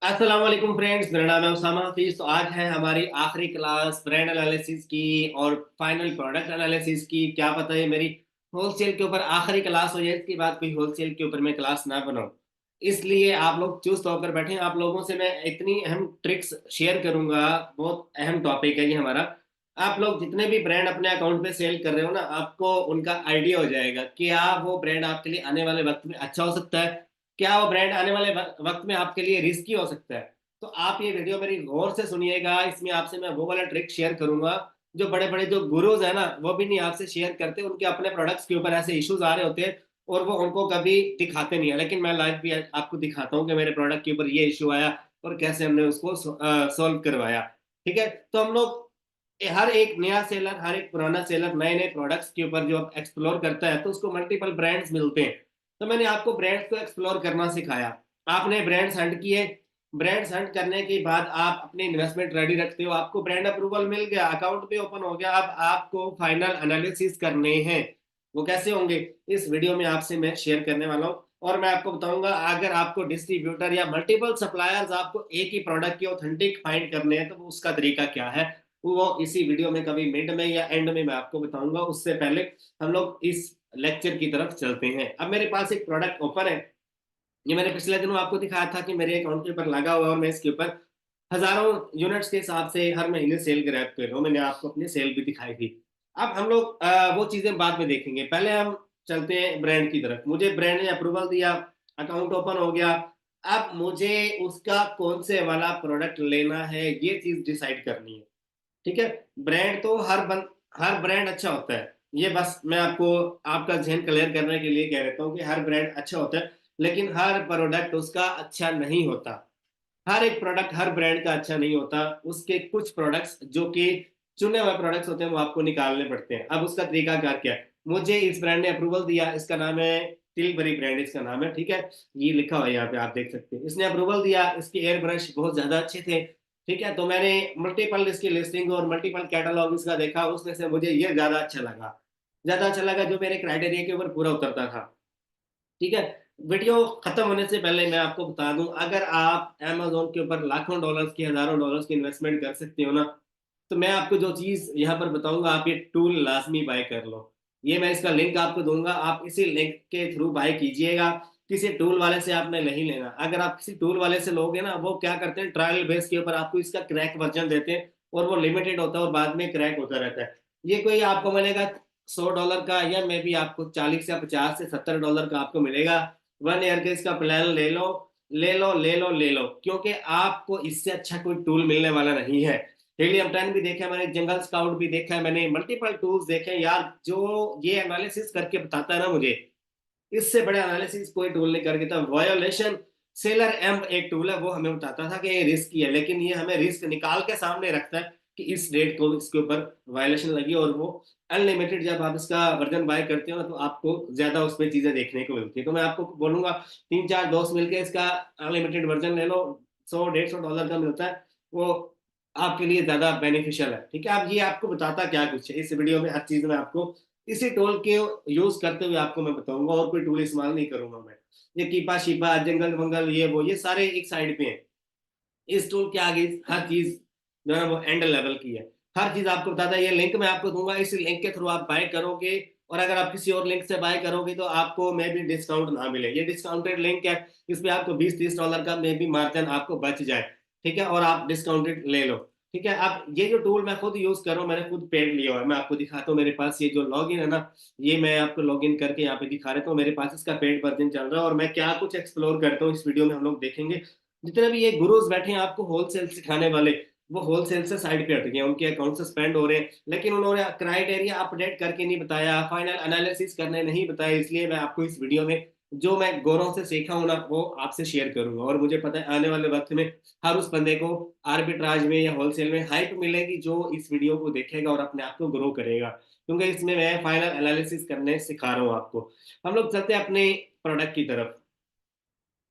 अस्सलाम वालेकुम फ्रेंड्स, मेरा नाम है उसामा हफीज। तो आज है हमारी आखिरी क्लास ब्रांड एनालिसिस की और फाइनल प्रोडक्ट एनालिसिस की। क्या पता है मेरी होलसेल के ऊपर आखिरी क्लास हो जाए, इसके बाद कोई होलसेल के ऊपर मैं क्लास ना बनाऊं। इसलिए आप लोग चुस्त होकर बैठे। आप लोगों से मैं इतनी अहम ट्रिक्स शेयर करूंगा। बहुत अहम टॉपिक है ये हमारा। आप लोग जितने भी ब्रांड अपने अकाउंट पे सेल कर रहे हो ना, आपको उनका आइडिया हो जाएगा कि वो ब्रांड आपके लिए आने वाले वक्त में अच्छा हो सकता है, क्या वो ब्रांड आने वाले वक्त में आपके लिए रिस्की हो सकता है। तो आप ये वीडियो मेरी गौर से सुनिएगा। इसमें आपसे मैं वो वाला ट्रिक शेयर करूंगा जो बड़े बड़े जो गुरुज है ना, वो भी नहीं आपसे शेयर करते। उनके अपने प्रोडक्ट्स के ऊपर ऐसे इश्यूज आ रहे होते हैं और वो उनको कभी दिखाते नहीं है, लेकिन मैं लाइव भी आपको दिखाता हूँ कि मेरे प्रोडक्ट के ऊपर ये इश्यू आया और कैसे हमने उसको सॉल्व करवाया। ठीक है, तो हम लोग हर एक नया सेलर, हर एक पुराना सेलर नए नए प्रोडक्ट्स के ऊपर जो एक्सप्लोर करता है तो उसको मल्टीपल ब्रांड्स मिलते हैं। तो मैंने आपको ब्रांड्स को एक्सप्लोर करना सिखाया। आपने ब्रांड्स हंट किए। ब्रांड्स हंट करने के बाद आप अपनी इन्वेस्टमेंट रेडी रखते हो, आपको ब्रांड अप्रूवल मिल गया, अकाउंट भी ओपन हो गया। अब आपको फाइनल एनालिसिस करने हैं। वो कैसे होंगे, इस वीडियो में आपसे मैं शेयर करने वाला हूँ। और मैं आपको बताऊंगा, अगर आपको डिस्ट्रीब्यूटर या मल्टीपल सप्लायर्स आपको एक ही प्रोडक्ट के ऑथेंटिक फाइंड करने हैं तो वो उसका तरीका क्या है, वो इसी वीडियो में कभी मिड में या एंड में मैं आपको बताऊंगा। उससे पहले हम लोग इस लेक्चर की तरफ चलते हैं। अब मेरे पास एक प्रोडक्ट ओपन है। ये मैंने पिछले दिनों आपको दिखाया था कि मेरे अकाउंट के ऊपर लगा हुआ है और मैं इसके ऊपर हजारों यूनिट्स के हिसाब से हर महीने सेल ग्रैब कर रहा हूँ। मैंने आपको अपनी सेल भी दिखाई थी। अब हम लोग वो चीजें बाद में देखेंगे, पहले हम चलते हैं ब्रांड की तरफ। मुझे ब्रांड ने अप्रूवल दिया, अकाउंट ओपन हो गया। अब मुझे उसका कौन से वाला प्रोडक्ट लेना है ये चीज डिसाइड करनी है। ठीक है, ब्रांड तो हर ब्रांड अच्छा होता है। ये बस मैं आपको आपका जहन क्लियर करने के लिए कह देता हूँ कि हर ब्रांड अच्छा होता है, लेकिन हर प्रोडक्ट उसका अच्छा नहीं होता। हर एक प्रोडक्ट हर ब्रांड का अच्छा नहीं होता। उसके कुछ प्रोडक्ट्स जो कि चुने हुए प्रोडक्ट्स होते हैं वो आपको निकालने पड़ते हैं। अब उसका तरीका क्या है। मुझे इस ब्रांड ने अप्रूवल दिया, इसका नाम है टिलबरी ब्रांड, इसका नाम है। ठीक है, ये लिखा हुआ है यहाँ पे, आप देख सकते हैं। इसने अप्रूवल दिया, इसके एयर ब्रश बहुत ज्यादा अच्छे थे। ठीक है, तो मैंने मल्टीपल इसकी लिस्टिंग और मल्टीपल कैटलॉग इसका देखा, उसमें से मुझे ये ज्यादा अच्छा लगा जो मेरे क्राइटेरिया के ऊपर पूरा उतरता था। ठीक है, वीडियो खत्म होने से पहले मैं आपको बता दूं, अगर आप Amazon के ऊपर लाखों डॉलर्स की, हजारों डॉलर्स की इन्वेस्टमेंट कर सकते हो ना, तो मैं आपको जो चीज यहाँ पर बताऊंगा, आप ये टूल लाजमी बाय कर लो। ये मैं इसका लिंक आपको दूंगा, आप इसी लिंक के थ्रू बाय कीजिएगा। किसी टूल वाले से आपने नहीं लेना। अगर आप किसी टूल वाले से लोगे ना, वो क्या करते हैं, ट्रायल बेस के ऊपर आपको इसका क्रैक वर्जन देते हैं और वो लिमिटेड होता है और बाद में क्रैक होता रहता है। ये कोई आपको मिलेगा $100 का, या मे भी आपको 40 या 50 से $70 का आपको मिलेगा। 1 ईयर का इसका प्लान ले लो, ले लो, ले लो, ले लो, क्योंकि आपको इससे अच्छा कोई टूल मिलने वाला नहीं है। हीलियम 10 भी देखा है मैंने, जंगल स्काउट भी देखा है मैंने, मल्टीपल टूल्स देखे हैं यार। जो ये एनालिसिस करके बताता है ना मुझे, इससे बड़ा एनालिसिस कोई टूल नहीं कर देता। वायोलेशन सेलर एम्प एक टूल है, वो हमें बताता था कि ये रिस्क है, लेकिन ये हमें रिस्क निकाल के सामने रखता है कि इस डेट को इसके ऊपर वायोलेशन लगी। और वो अनलिमिटेड, जब आप इसका वर्जन बाय करते हो ना, तो आपको ज्यादा उसमें चीजें देखने को मिलती है। तो मैं आपको बोलूंगा, 3-4 दोस्त मिलकर इसका अनलिमिटेड वर्जन ले लो। $100-150 का मिलता है वो, आपके लिए ज्यादा बेनिफिशियल है। ठीक है, अब ये आपको बताता क्या कुछ है इस वीडियो में, हर चीज में आपको इसी टूल के यूज करते हुए आपको मैं बताऊंगा, और कोई टूल इस्तेमाल नहीं करूंगा मैं। ये कीपा शीपा जंगल वंगल ये वो ये सारे एक साइड पे हैं। इस टूल के आगे हर चीज जो है वो एंड लेवल की है। हर चीज आपको बताता है। ये लिंक मैं आपको दूंगा, इस लिंक के थ्रू आप बाय करोगे, और अगर आप किसी और लिंक से बाय करोगे तो आपको मे भी डिस्काउंट ना मिले। ये डिस्काउंटेड लिंक है, इस पे आपको $20-30 का मे भी मार्जिन आपको बच जाए। ठीक है, और आप डिस्काउंटेड ले लो। ठीक है, अब ये जो टूल मैं खुद यूज कर रहा हूँ, मैंने खुद पेड लिया हुआ है। मैं आपको दिखाता हूँ, मेरे पास ये जो लॉगिन है ना, ये मैं आपको लॉगिन करके यहाँ पे दिखा रहा हूँ। मेरे पास इसका पेड वर्जन चल रहा है और मैं क्या कुछ एक्सप्लोर करता हूँ इस वीडियो में हम लोग देखेंगे। जितने भी ये गुरुज बैठे हैं आपको होलसेल सिखाने वाले, वो होलसेल से साइड पे हट गए, उनके अकाउंट सस्पेंड हो रहे हैं, लेकिन उन्होंने क्राइटेरिया अपडेट करके नहीं बताया, फाइनल एनालिसिस करने नहीं बताया। इसलिए मैं आपको इस वीडियो में जो मैं गौरव से सीखा हूं ना, वो आपसे शेयर करूंगा। और मुझे पता है आने वाले वक्त में हर उस बंदे को आर्बिट्राज में या होलसेल में हाइप मिलेगी जो इस वीडियो को देखेगा और अपने आप को ग्रो करेगा, क्योंकि इसमें मैं फाइनल एनालिसिस करने सिखा रहा हूँ आपको। हम लोग चलते हैं अपने प्रोडक्ट की तरफ।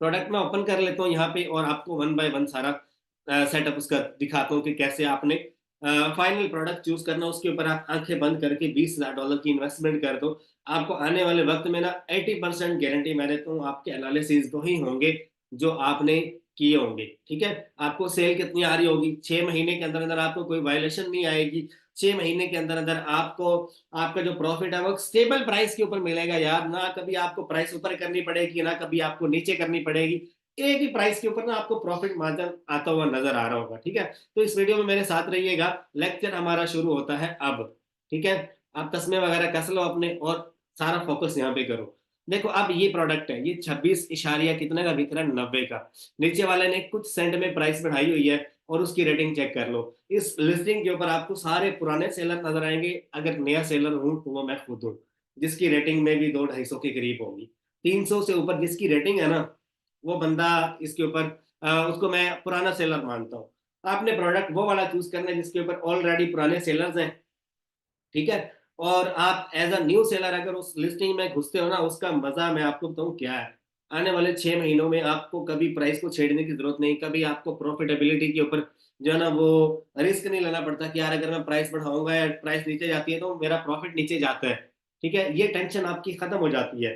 प्रोडक्ट मैं ओपन कर लेता हूँ यहाँ पे और आपको वन बाय वन सारा सेटअप उसका दिखाता हूँ कि कैसे आपने फाइनल प्रोडक्ट चूज करना। उसके ऊपर आप आंखें बंद करके $20,000 की इन्वेस्टमेंट कर दो। आपको आने वाले वक्त में ना 80% गारंटी मैं देता हूँ, आपके एनालिसिस वो ही होंगे जो आपने किए होंगे, ठीक है। आपको सेल कितनी आ रही होगी, 6 महीने के अंदर अंदर आपको कोई वायलेशन नहीं आएगी, 6 महीने के अंदर अंदर आपको आपका जो प्रॉफिट है वो स्टेबल प्राइस के ऊपर मिलेगा यार, ना कभी आपको प्राइस ऊपर करनी पड़ेगी ना कभी आपको नीचे करनी पड़ेगी, एक ही प्राइस के ऊपर ना आपको प्रॉफिट मार्जिन आता हुआ नजर आ रहा होगा, ठीक है। तो इस वीडियो में मेरे साथ रहिएगा, लेक्चर हमारा शुरू होता है अब, ठीक है। आप तस्मे वगैरह कस लो अपने और सारा फोकस यहाँ पे करो। देखो अब ये प्रोडक्ट है, ये 26 इशारिया कितने का बिक रहा है, 90 का। नीचे वाले ने कुछ सेंट में प्राइस बढ़ाई हुई है और उसकी रेटिंग चेक कर लो। इस लिस्टिंग के ऊपर आपको सारे पुराने सेलर नजर आएंगे, अगर नया सेलर हूं तो वो मैं खुद हूँ, जिसकी रेटिंग में भी 200-250 के करीब होगी। 300 से ऊपर जिसकी रेटिंग है ना, वो बंदा इसके ऊपर उसको मैं पुराना सेलर मानता हूँ। आपने प्रोडक्ट वो वाला चूज करना है जिसके ऊपर ऑलरेडी पुराने सेलर्स हैं, ठीक है। और आप एज अ न्यू सेलर अगर उस लिस्टिंग में घुसते हो ना, उसका मजा मैं आपको बताऊं क्या है। आने वाले 6 महीनों में आपको कभी प्राइस को छेड़ने की जरूरत नहीं, कभी आपको प्रॉफिटेबिलिटी के ऊपर जो है ना वो रिस्क नहीं लेना पड़ता कि यार अगर मैं प्राइस बढ़ाऊंगा या प्राइस नीचे जाती है तो मेरा प्रॉफिट नीचे जाता है, ठीक है। ये टेंशन आपकी खत्म हो जाती है।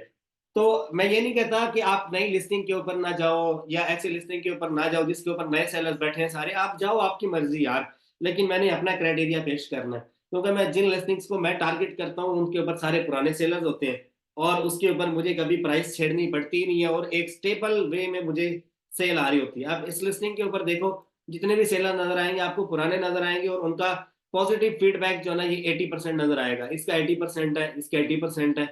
तो मैं ये नहीं कहता कि आप नई लिस्टिंग के ऊपर ना जाओ या ऐसी लिस्टिंग के ऊपर ना जाओ जिसके ऊपर नए सेलर्स बैठे हैं सारे, आप जाओ, आपकी मर्जी यार, लेकिन मैंने अपना क्राइटेरिया पेश करना है, क्योंकि मैं जिन लिस्टिंग्स को मैं टारगेट करता हूँ उनके ऊपर सारे पुराने सेलर्स होते हैं और उसके ऊपर मुझे कभी प्राइस छेड़नी पड़ती नहीं है और एक स्टेबल वे में मुझे सेल आ रही होती है। अब इस लिस्टिंग के ऊपर देखो, जितने भी सेलर नजर आएंगे आपको पुराने नजर आएंगे और उनका पॉजिटिव फीडबैक जो है ना ये 80% नजर आएगा, इसका 80% है, इसका 80% है,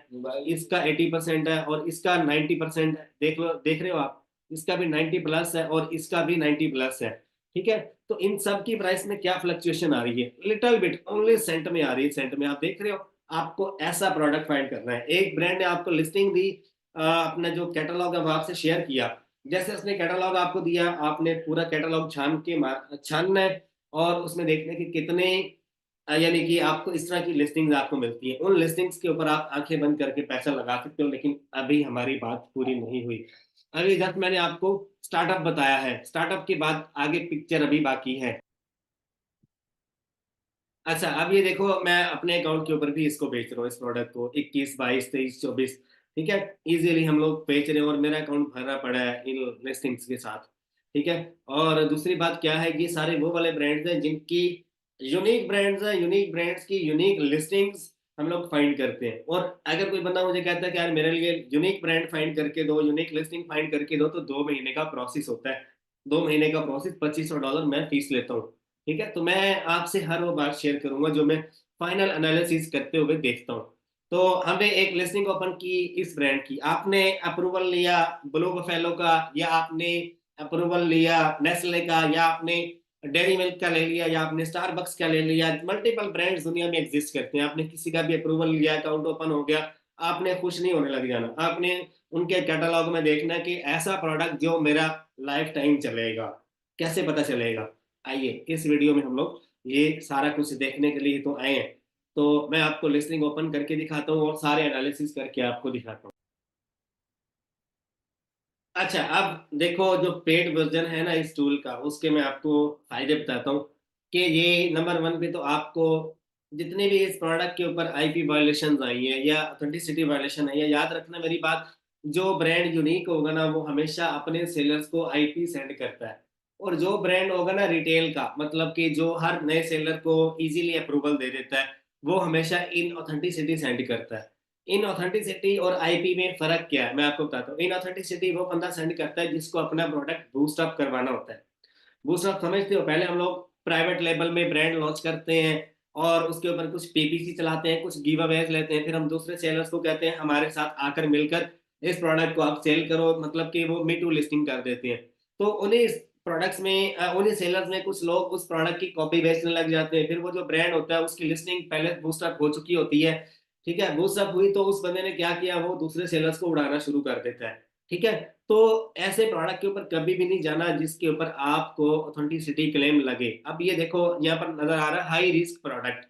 इसका 80% है और इसका 90% है, देख लो, देख रहे हो आप, इसका भी 90+ है और इसका भी 90+ है, ठीक है। तो इन सब की प्राइस में क्या फ्लक्चुएशन आ रही है, लिटिल बिट ओनली सेंट में आ रही है, सेंट में आप देख रहे हो। आपको ऐसा प्रोडक्ट फाइंड करना है। एक ब्रांड ने आपको लिस्टिंग दी, अपना जो कैटलॉग है वो आपसे शेयर किया, जैसे उसने कैटलॉग आपको दिया आपने पूरा कैटलॉग छानना है और उसमें देखने के कितने यानी कि आपको इस तरह की लिस्टिंग्स आपको मिलती है, उन लिस्टिंग्स के ऊपर आप आंखें बंद करके पैसा लगा सकते हो। लेकिन अभी हमारी बात पूरी नहीं हुई, अभी जस्ट मैंने आपको स्टार्टअप बताया है, स्टार्टअप के बाद आगे पिक्चर अभी बाकी है। अच्छा अब ये देखो, मैं अपने अकाउंट के ऊपर भी इसको बेच रहा हूँ, इस प्रोडक्ट को 21, 22, 23, 24, ठीक है। इजीली हम लोग बेच रहे हैं और मेरा अकाउंट भरा पड़ा है इन लिस्टिंग्स के साथ, ठीक है। और दूसरी बात क्या है कि ये सारे वो वाले ब्रांड्स हैं जिनकी यूनिक ब्रांड्स हैं, यूनिक ब्रांड्स की यूनिक लिस्टिंग्स हम लोग फाइंड करते हैं। और अगर कोई बंदा मुझे कहता है कि यार मेरे लिए यूनिक ब्रांड फाइंड करके दो, यूनिक लिस्टिंग फाइंड करके दो, तो 2 महीने का प्रोसेस होता है। 2 महीने का प्रोसेस, $2500 मैं फीस लेता हूँ, ठीक है। तो मैं आपसे हर वो बात शेयर करूंगा जो मैं फाइनल एनालिसिस करते हुए देखता हूँ। तो हमने एक लिस्टिंग ओपन की इस ब्रांड की, आपने अप्रूवल लिया ब्लू बफेलो का, या आपने अप्रूवल लिया नेस्ले का, या आपने डेयरी मिल्क का ले लिया, या आपने स्टारबक्स का ले लिया, मल्टीपल ब्रांड्स दुनिया में एग्जिस्ट करते हैं, आपने किसी का भी अप्रूवल लिया, अकाउंट ओपन हो गया, आपने खुश नहीं होने लग जाना, आपने उनके कैटलॉग में देखना कि ऐसा प्रोडक्ट जो मेरा लाइफ टाइम चलेगा। कैसे पता चलेगा, आइए इस वीडियो में हम लोग ये सारा कुछ देखने के लिए तो आए हैं। तो मैं आपको लिस्टिंग ओपन करके दिखाता हूँ और सारे एनालिसिस करके आपको दिखाता हूँ। अच्छा अब देखो, जो पेड वर्जन है ना इस टूल का, उसके मैं आपको फायदे बताता हूँ कि ये नंबर वन पे तो आपको जितने भी इस प्रोडक्ट के ऊपर आईपी वायलेशन आई है या ऑथेंटिसिटी वायलेशन है, या याद रखना मेरी बात, जो ब्रांड यूनिक होगा ना वो हमेशा अपने सेलर्स को आईपी सेंड करता है। और जो ब्रांड होगा ना रिटेल का, मतलब कि जो हर नए सेलर को इजीली अप्रूवल दे देता है, वो हमेशा इन ऑथेंटिसिटी सेंड करता है। इन ऑथेंटिसिटी और आईपी में फर्क क्या है मैं आपको बताता हूँ। इन ऑथेंटिसिटी वो बंदा सेंड करता है जिसको अपना प्रोडक्ट बूस्ट अप करवाना होता है। बूस्ट अप समझते हो, पहले हम लोग प्राइवेट लेवल में ब्रांड लॉन्च करते हैं और उसके ऊपर कुछ पीपीसी चलाते हैं, कुछ गिव अवेज लेते हैं, फिर हम दूसरे सेलर्स को कहते हैं हमारे साथ आकर मिलकर इस प्रोडक्ट को आप सेल करो, मतलब कि वो मी टू लिस्टिंग कर देते हैं। तो उन्हीं प्रोडक्ट्स में उन्हीं सेलर्स में कुछ लोग उस प्रोडक्ट की कॉपी बेचने लग जाते हैं, फिर वो जो ब्रांड होता है उसकी लिस्टिंग पहले बूस्टअप हो चुकी होती है, ठीक है। बूस्टअप हुई तो उस बंदे ने क्या किया, वो दूसरे सेलर्स को उड़ाना शुरू कर देता है, ठीक है। तो ऐसे प्रोडक्ट के ऊपर कभी भी नहीं जाना जिसके ऊपर आपको ऑथेंटिसिटी क्लेम लगे। अब ये देखो यहाँ पर नजर आ रहा है high risk product.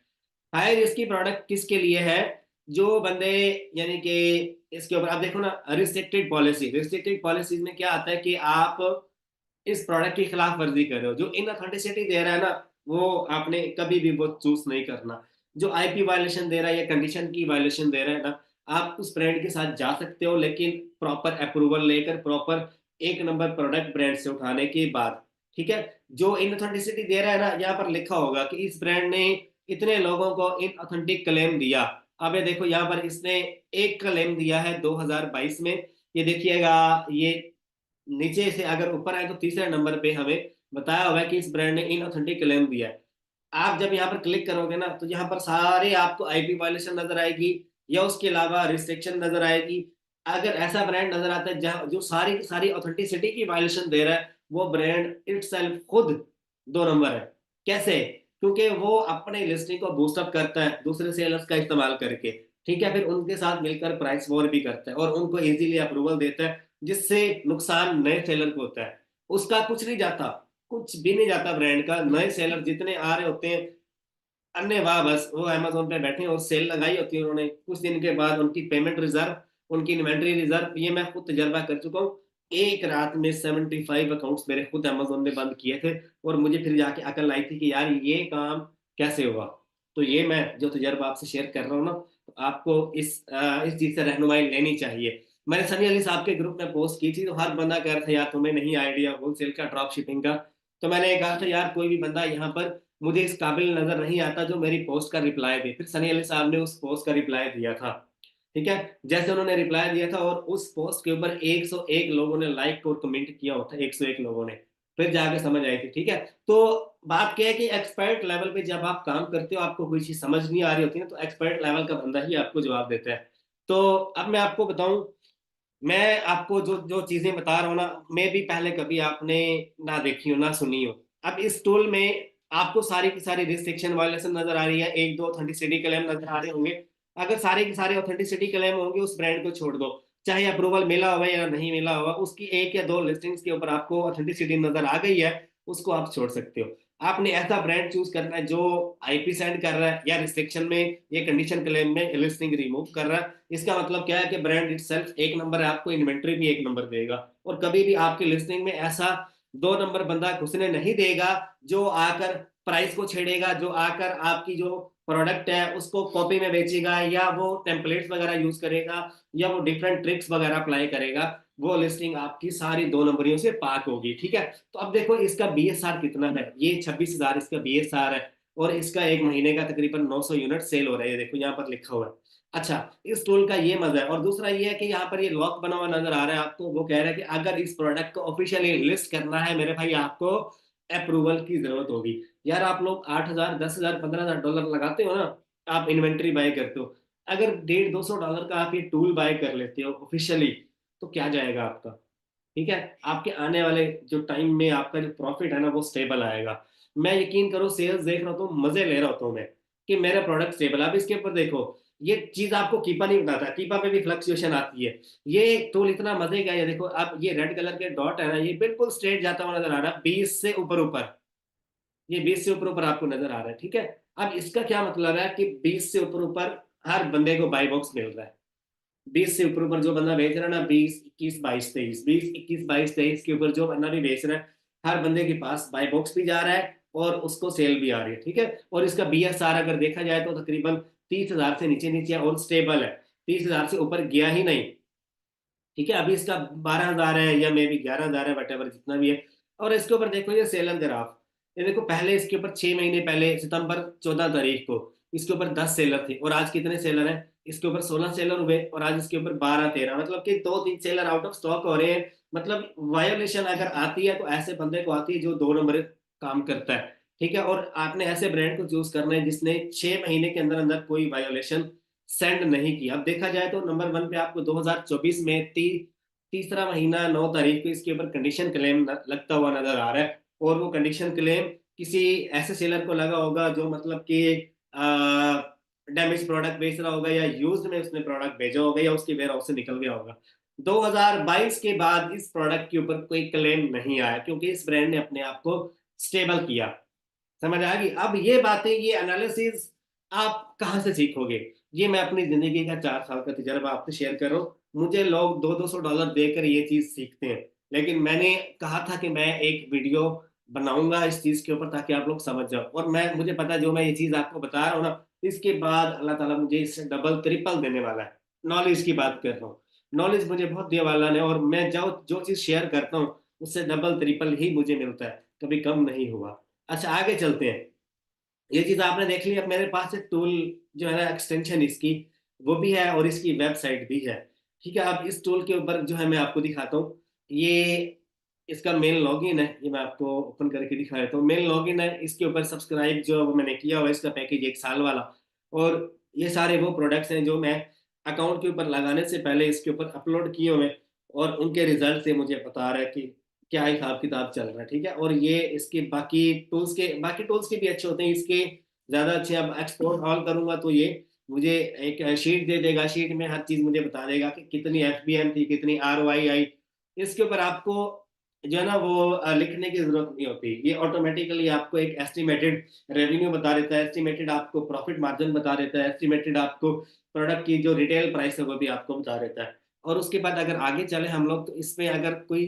High risk की प्रोडक्ट किसके लिए है, जो बंदे यानी कि इसके ऊपर आप देखो ना, रिस्ट्रिक्टेड पॉलिसी, रिस्ट्रिक्टेड पॉलिसीज में क्या आता है कि आप इस प्रोडक्ट की खिलाफ वर्जी कर रहे हो, जो इन ऑथेंटिसिटी दे रहा है ना वो आपने कभी भी वो चूज नहीं करना। जो आईपी वायलेशन दे रहा है या कंडीशन की वायलेशन दे रहा है ना, आप उस ब्रांड के साथ जा सकते हो लेकिन प्रॉपर अप्रूवल लेकर, प्रॉपर एक नंबर प्रोडक्ट ब्रांड से उठाने के बाद, ठीक है। जो इन ऑथेंटिसिटी दे रहा है ना, यहाँ पर लिखा होगा कि इस ब्रांड ने इतने लोगों को इन ऑथेंटिक क्लेम दिया। अब ये देखो यहाँ पर इसने एक क्लेम दिया है 2022 में, ये देखिएगा, ये नीचे से अगर ऊपर आए तो तीसरे नंबर पे हमें बताया हुआ है कि इस ब्रांड ने इन ऑथेंटिक क्लेम दिया है। आप जब यहाँ पर क्लिक करोगे ना, तो यहाँ पर सारे आपको आईपी वायलेशन नजर आएगी, या उसके अलावा रिस्ट्रिक्शन नजर आएगी। अगर ऐसा ब्रांड नजर आता है जहाँ जो सारी सारी ऑथेंटिसिटी की वायलेशन दे रहा है, वो ब्रांड इटसेल्फ खुद 2 नंबर है। कैसे? क्योंकि वो अपने लिस्टिंग को बूस्टअप करता है दूसरे सेलर्स का इस्तेमाल करके, ठीक है। फिर उनके साथ मिलकर प्राइस वॉर भी करता है और उनको इजीली अप्रूवल देता है, जिससे नुकसान नए सेलर को होता है। उसका कुछ नहीं जाता, कुछ भी नहीं जाता ब्रांड का। नए सेलर जितने आ रहे होते हैं, अन्य वाह, बस वो अमेजोन पे बैठे हैं और सेल लगाई होती है उन्होंने, कुछ दिन के बाद उनकी पेमेंट रिजर्व, उनकी इन्वेंट्री रिजर्व, ये मैं खुद तजर्बा कर चुका हूँ। एक रात में 75 अकाउंट्स मेरे खुद अमेजोन ने बंद किए थे, और मुझे फिर जाके अकल आई थी कि यार ये काम कैसे हुआ। तो ये मैं जो तजर्बा आपसे शेयर कर रहा हूँ ना, तो आपको इस चीज से रहनुमाई लेनी चाहिए। मैंने सनी अली साहब के ग्रुप में पोस्ट की थी, तो हर बंदा कह रहा था यार तुम्हें नहीं आइडिया होलसेल का, ड्रॉप शिपिंग का। तो मैंने कहा था यार कोई भी बंदा यहाँ पर मुझे इस काबिल नजर नहीं आता जो मेरी पोस्ट का रिप्लाई दे। फिर सनी अली साहब ने उस पोस्ट का रिप्लाई दिया था, ठीक है। जैसे उन्होंने रिप्लाई दिया था, और उस पोस्ट के ऊपर 101 लोगों ने लाइक और कमेंट किया होता, 101 लोगों ने, फिर जाके समझ आई थी, ठीक है। तो बात क्या है कि एक्सपर्ट लेवल पे जब आप काम करते हो, आपको कोई चीज समझ नहीं आ रही होती ना, तो एक्सपर्ट लेवल का बंदा ही आपको जवाब देता है। तो अब मैं आपको बताऊं, मैं आपको जो जो चीजें बता रहा हूँ ना, मैं भी पहले कभी आपने ना देखी हो ना सुनी हो। अब इस टूल में आपको सारी की सारी रिस्ट्रिक्शन वायलेशन नजर आ रही है, एक दो ऑथेंटिसिटी क्लेम नजर आ रहे होंगे। अगर सारे के सारे ऑथेंटिसिटी क्लेम होंगे, उस ब्रांड को छोड़ दो, चाहे अप्रूवल मिला हुआ या नहीं मिला हुआ, उसकी एक या दो लिस्टिंग्स के ऊपर आपको ऑथेंटिसिटी नजर आ गई है, उसको आप छोड़ सकते हो। आपने ऐसा ब्रांड चूज करना है जो आईपी सेंड कर रहा है, या रिस्ट्रिक्शन में ये कंडीशन क्लेम में लिस्टिंग रिमूव कर रहा है। इसका मतलब क्या है कि ब्रांड इटसेल्फ एक नंबर है, आपको इन्वेंट्री भी एक नंबर देगा, और कभी भी आपकी लिस्टिंग में ऐसा 2 नंबर बंदा घुसने नहीं देगा जो आकर प्राइस को छेड़ेगा, जो आकर आपकी जो प्रोडक्ट है उसको कॉपी में बेचेगा, या वो टेम्पलेट्स वगैरह यूज करेगा, या वो डिफरेंट ट्रिक्स वगैरह अप्लाई करेगा। वो लिस्टिंग आपकी सारी 2 नंबरियों से पाक होगी, ठीक है। तो अब देखो इसका बीएसआर कितना है, ये 26,000 इसका बीएसआर है, और इसका एक महीने का तकरीबन 900 यूनिट सेल हो रहा है, ये देखो यहाँ पर लिखा हुआ है। अच्छा, इस टूल का ये मजा है। और दूसरा ये है कि यहाँ पर ये लॉक बना हुआ नजर आ रहा है आपको, वो कह रहा है कि अगर इस प्रोडक्ट को ऑफिशियली लिस्ट करना है मेरे भाई, आपको अप्रूवल की जरूरत होगी। यार आप लोग 8,000, 10,000, 15,000 डॉलर लगाते हो ना, आप इन्वेंट्री बाय करते हो, अगर 150-200 डॉलर का आप ये टूल बाय कर लेते हो ऑफिशियली, तो क्या जाएगा आपका, ठीक है। आपके आने वाले जो टाइम में आपका जो प्रॉफिट है ना, वो स्टेबल आएगा। मैं यकीन करो सेल्स देख रहा हूँ तो मजे ले रहा हूँ मैं कि मेरा प्रोडक्ट स्टेबल। अब इसके ऊपर देखो, ये चीज आपको कीपा नहीं बताता, कीपा पे भी फ्लक्चुएशन आती है। ये टूल इतना मजे का है, ये देखो अब ये रेड कलर के डॉट है ना, ये बिल्कुल स्ट्रेट जाता हुआ नजर आ रहा है 20 से ऊपर ऊपर, ये 20 से ऊपर ऊपर आपको नजर आ रहा है, ठीक है। अब इसका क्या मतलब है कि 20 से ऊपर ऊपर हर बंदे को बाई बॉक्स मिल रहा है। 20 से ऊपर ऊपर जो बंदा बेच रहा है ना, 20, 21, 22, 23, 20, 21, 22, 23 के ऊपर जो बंदा भी बेच रहा है, हर बंदे के पास बाई बॉक्स भी जा रहा है और उसको सेल भी आ रही है, ठीक है। और इसका बीएसआर अगर देखा जाए तो तकरीबन 30,000 से नीचे नीचे और स्टेबल है, 30,000 से ऊपर गया ही नहीं, ठीक है। अभी इसका 12,000 है, या मे बी 11,000 है, वट जितना भी है। और इसके ऊपर देखो ये सेलर ग्राफ, ये देखो पहले इसके ऊपर 6 महीने पहले सितंबर 14 तारीख को इसके ऊपर 10 सेलर थे, और आज कितने सेलर हैं? इसके ऊपर 16 सेलर हुए, और आज इसके ऊपर 12-13, मतलब कि 2-3 सेलर आउट ऑफ स्टॉक हो रहे हैं। मतलब वायोलेशन अगर आती है तो ऐसे बंदे को आती है जो 2 नंबर काम करता है, ठीक है। और आपने ऐसे ब्रांड को चूज करना है जिसने 6 महीने के अंदर अंदर कोई वायोलेशन सेंड नहीं किया। अब देखा जाए तो नंबर 1 पे आपको 2024 में तीसरा महीना 9 तारीख को इसके ऊपर कंडीशन क्लेम लगता हुआ नजर आ रहा है, और वो कंडीशन क्लेम किसी ऐसे सेलर को लगा होगा जो मतलब कि डैमेज प्रोडक्ट बेच रहा होगा, या यूज्ड में उसने प्रोडक्ट भेजा होगा, या उसके वेयर हाउस से निकल गया होगा। 2022 के बाद इस प्रोडक्ट के ऊपर कोई क्लेम नहीं आया, क्योंकि इस ब्रांड ने अपने आप को स्टेबल किया। समझ आ गई? अब ये बातें, ये एनालिसिस आप कहाँ से सीखोगे? ये मैं अपनी जिंदगी का 4 साल का तजर्बा आपसे शेयर कर रहा हूँ। मुझे लोग 200-200 डॉलर देकर ये चीज सीखते हैं, लेकिन मैंने कहा था कि मैं एक वीडियो बनाऊंगा इस चीज के ऊपर ताकि आप लोग समझ जाओ। और मुझे पता है जो मैं ये चीज आपको बता रहा हूँ ना, इसके बाद अल्लाह ताला मुझे इससे डबल ट्रिपल देने वाला है। नॉलेज की बात कर रहा हूँ। नॉलेज मुझे बहुत दिया वाला ने, और मैं जो जो चीज़ शेयर करता हूँ उससे डबल ट्रिपल ही मुझे मिलता है, कभी कम नहीं हुआ। अच्छा, आगे चलते हैं। ये चीज़ आपने देख ली। अब मेरे पास एक टूल जो है ना, एक्सटेंशन इसकी वो भी है और इसकी वेबसाइट भी है। ठीक है, अब इस टूल के ऊपर जो है मैं आपको दिखाता हूँ। ये इसका मेन लॉगिन है, ये मैं आपको ओपन करके दिखा देता हूँ। मेन लॉगिन है, इसके ऊपर सब्सक्राइब जो वो मैंने किया हुआ है, इसका पैकेज 1 साल वाला। और ये सारे वो प्रोडक्ट्स हैं जो मैं अकाउंट के ऊपर लगाने से पहले इसके ऊपर अपलोड किए हुए हैं, और उनके रिजल्ट से मुझे बता रहा है कि क्या हिसाब किताब चल रहा है। ठीक है, और ये इसके बाकी टूल्स के भी अच्छे होते हैं, इसके ज्यादा अच्छे। अब एक्सपोर्ट ऑल करूंगा तो ये मुझे एक शीट दे देगा, शीट में हर चीज मुझे बता देगा कि कितनी एफबीएम थी, कितनी आरओआई आई। इसके ऊपर आपको जो है ना वो लिखने की जरूरत नहीं होती, ये ऑटोमेटिकली आपको एक एस्टिमेटेड रेवेन्यू बता देता है, एस्टिमेटेड आपको प्रॉफिट मार्जिन बता देता है, एस्टिमेटेड आपको प्रोडक्ट की जो रिटेल प्राइस है वो भी आपको बता देता है। और उसके बाद अगर आगे चले हम लोग, तो इसमें अगर कोई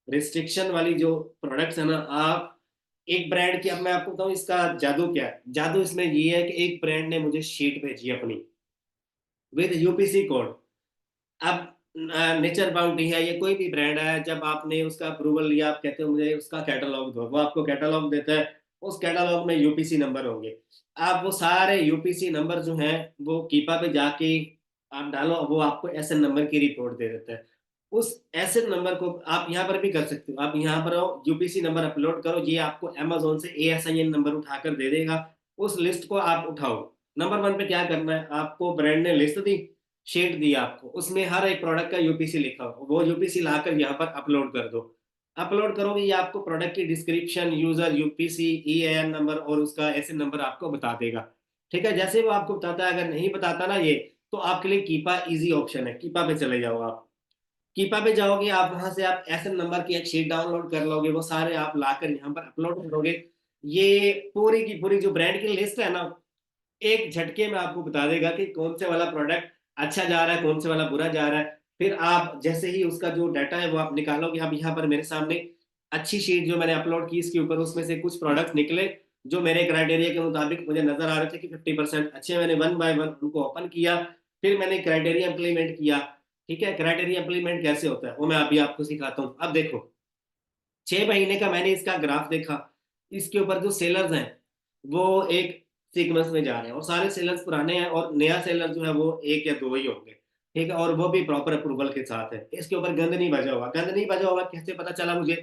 रिस्ट्रिक्शन वाली जो प्रोडक्ट्स है ना, आप एक ब्रांड की, अब मैं आपको बताऊं इसका जादू क्या है। जादू इसमें ये है कि एक ब्रांड ने मुझे शीट भेजी अपनी विद यूपीसी कोड। अब नेचर बाउंटी है, ये कोई भी ब्रांड है, जब आपने उसका अप्रूवल लिया, आप कहते हो मुझे उसका कैटलॉग दो, वो आपको कैटलॉग देता है। उस कैटलॉग में यूपीसी नंबर होंगे। आप वो सारे यूपीसी नंबर जो हैं वो कीपा पे जाके आप डालो, वो आपको एसएन नंबर की रिपोर्ट दे देता है। उस एसएन नंबर को आप यहाँ पर भी कर सकते हो। आप यहाँ पर आओ, यूपीसी नंबर अपलोड करो, ये आपको अमेजोन से एएसआईएन नंबर उठाकर दे देगा। उस लिस्ट को आप उठाओ। नंबर वन पे क्या करना है, आपको ब्रांड ने लिस्ट दी, शीट दी आपको, उसमें हर एक प्रोडक्ट का यूपीसी लिखा हो, वो यूपीसी लाकर यहाँ पर अपलोड कर दो। अपलोड करोगे, ये आपको प्रोडक्ट की डिस्क्रिप्शन, यूजर, यूपीसी, ईएएन नंबर और उसका एसएन नंबर आपको बता देगा। ठीक है, जैसे वो आपको बताता है। अगर नहीं बताता ना ये, तो आपके लिए कीपा इजी ऑप्शन है, कीपा पे चले जाओ आप। कीपा पे जाओगे आप, वहां से आप एसएन नंबर की एक शीट डाउनलोड कर लोगे, वो सारे आप लाकर यहाँ पर अपलोड करोगे। ये पूरी की पूरी जो ब्रांड की लिस्ट है ना, एक झटके में आपको बता देगा कि कौन से वाला प्रोडक्ट अच्छा जा रहा है, कौन से वाला बुरा जा रहा है। फिर आप जैसे ही उसका जो डाटा है वो आप निकालोगे। अब यहाँ पर मेरे सामने अच्छी शीट जो मैंने अपलोड की इसके ऊपर, उसमें से कुछ प्रोडक्ट्स निकले जो मेरे क्राइटेरिया के मुताबिक मुझे नजर आ रहे थे कि 50% अच्छे। मैंने वन बाय वन उनको ओपन किया, फिर मैंने क्राइटेरिया इंप्लीमेंट किया। ठीक है, क्राइटेरिया इंप्लीमेंट कैसे होता है वो मैं अभी आपको सिखाता हूँ। अब देखो, 6 महीने का मैंने इसका ग्राफ देखा। इसके ऊपर जो सेलर्स हैं वो एक सीक्वेंस में जा रहे हैं, और सारे सेलर्स पुराने हैं, और नया सेलर जो है वो एक या दो ही होंगे। ठीक है, और वो भी प्रॉपर अप्रूवल के साथ है। इसके ऊपर गंद नहीं बजा हुआ। गंद नहीं बजा हुआ कैसे पता चला मुझे